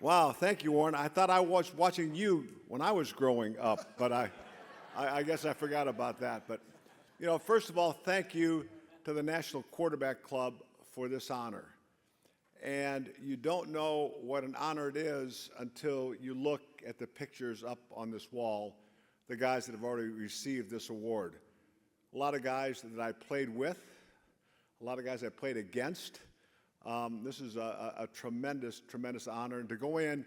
Wow, thank you, Warren. I thought I was watching you when I was growing up, but I guess I forgot about that. But, first of all, thank you to the National Quarterback Club for this honor. And you don't know what an honor it is until you look at the pictures up on this wall, the guys that have already received this award. A lot of guys that I played with, a lot of guys I played against. This is a tremendous, tremendous honor. And to go in,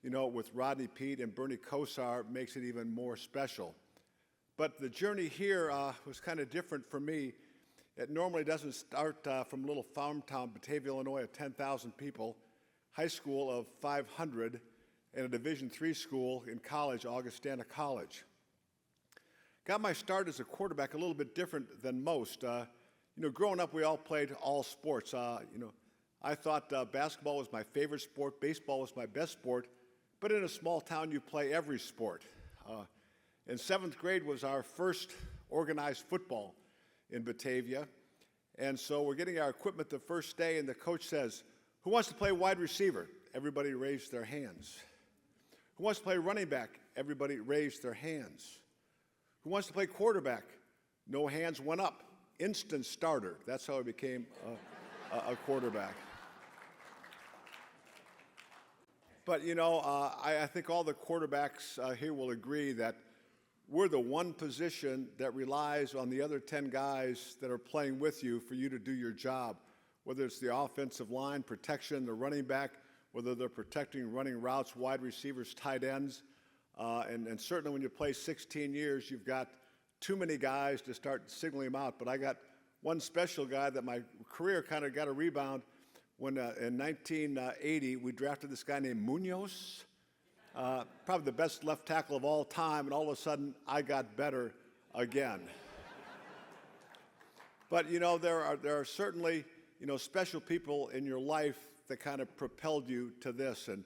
with Rodney Peete and Bernie Kosar makes it even more special. But the journey here was kind of different for me. It normally doesn't start from a little farm town, Batavia, Illinois, of 10,000 people, high school of 500, and a Division III school in college, Augustana College. Got my start as a quarterback a little bit different than most. Growing up, we all played all sports. I thought basketball was my favorite sport, baseball was my best sport, but in a small town, you play every sport. In 7th grade was our first organized football in Batavia, and so we're getting our equipment the first day, and the coach says, "Who wants to play wide receiver?" Everybody raised their hands. "Who wants to play running back?" Everybody raised their hands. "Who wants to play quarterback?" No hands went up. Instant starter. That's how I became a quarterback. But, I think all the quarterbacks here will agree that we're the one position that relies on the other 10 guys that are playing with you for you to do your job, whether it's the offensive line, protection, the running back, whether they're protecting running routes, wide receivers, tight ends. And certainly when you play 16 years, you've got too many guys to start signaling them out. But I got one special guy that my career kind of got a rebound when in 1980 we drafted this guy named Munoz. Probably the best left tackle of all time, and all of a sudden, I got better again. But, there are certainly, special people in your life that kind of propelled you to this. And,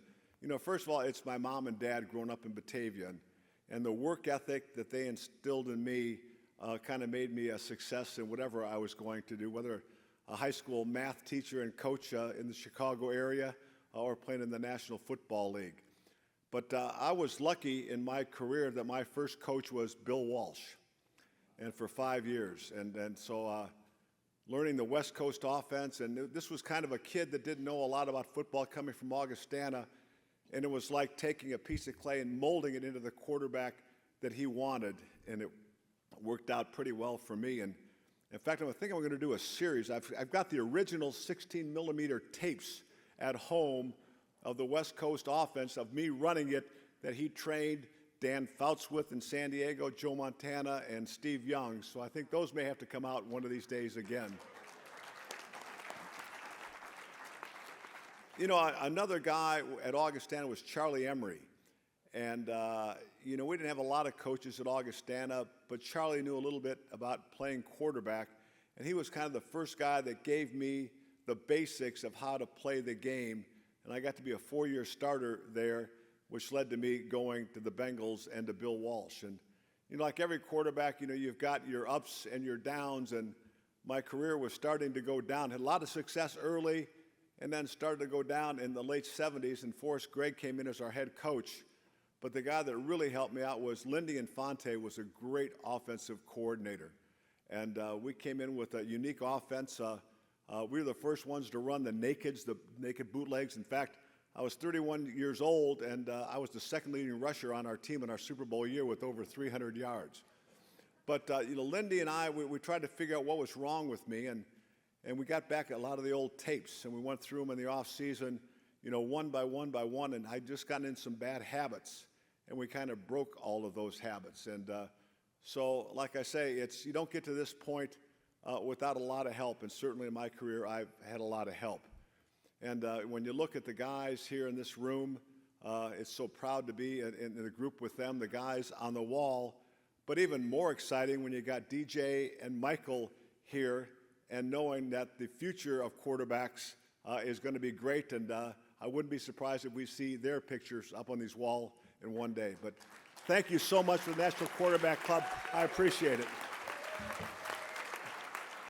first of all, it's my mom and dad growing up in Batavia. And the work ethic that they instilled in me kind of made me a success in whatever I was going to do, whether a high school math teacher and coach in the Chicago area or playing in the National Football League. But I was lucky in my career that my first coach was Bill Walsh, and for 5 years. And so learning the West Coast offense, and this was kind of a kid that didn't know a lot about football coming from Augustana, and it was like taking a piece of clay and molding it into the quarterback that he wanted, and it worked out pretty well for me. And in fact, I think I'm going to do a series. I've got the original 16-millimeter tapes at home of the West Coast offense, of me running it, that he trained Dan Fouts with in San Diego, Joe Montana, and Steve Young. So I think those may have to come out one of these days again. Another guy at Augustana was Charlie Emery. And, we didn't have a lot of coaches at Augustana, but Charlie knew a little bit about playing quarterback. And he was kind of the first guy that gave me the basics of how to play the game. And I got to be a 4-year starter there, which led to me going to the Bengals and to Bill Walsh. And, like every quarterback, you've got your ups and your downs. And my career was starting to go down. Had a lot of success early, and then started to go down in the late 70s. And Forrest Gregg came in as our head coach. But the guy that really helped me out was Lindy Infante, was a great offensive coordinator. And we came in with a unique offense. We were the first ones to run the nakeds, the naked bootlegs. In fact, I was 31 years old, and I was the second leading rusher on our team in our Super Bowl year with over 300 yards. But, Lindy and I, we tried to figure out what was wrong with me, and we got back a lot of the old tapes, and we went through them in the off season, one by one, and I'd just gotten in some bad habits, and we kind of broke all of those habits. And so, like I say, you don't get to this point without a lot of help, and certainly in my career, I've had a lot of help. And when you look at the guys here in this room, it's so proud to be in the group with them, the guys on the wall. But even more exciting when you got DJ and Michael here, and knowing that the future of quarterbacks is going to be great. And I wouldn't be surprised if we see their pictures up on these walls in one day. But thank you so much for the National Quarterback Club. I appreciate it.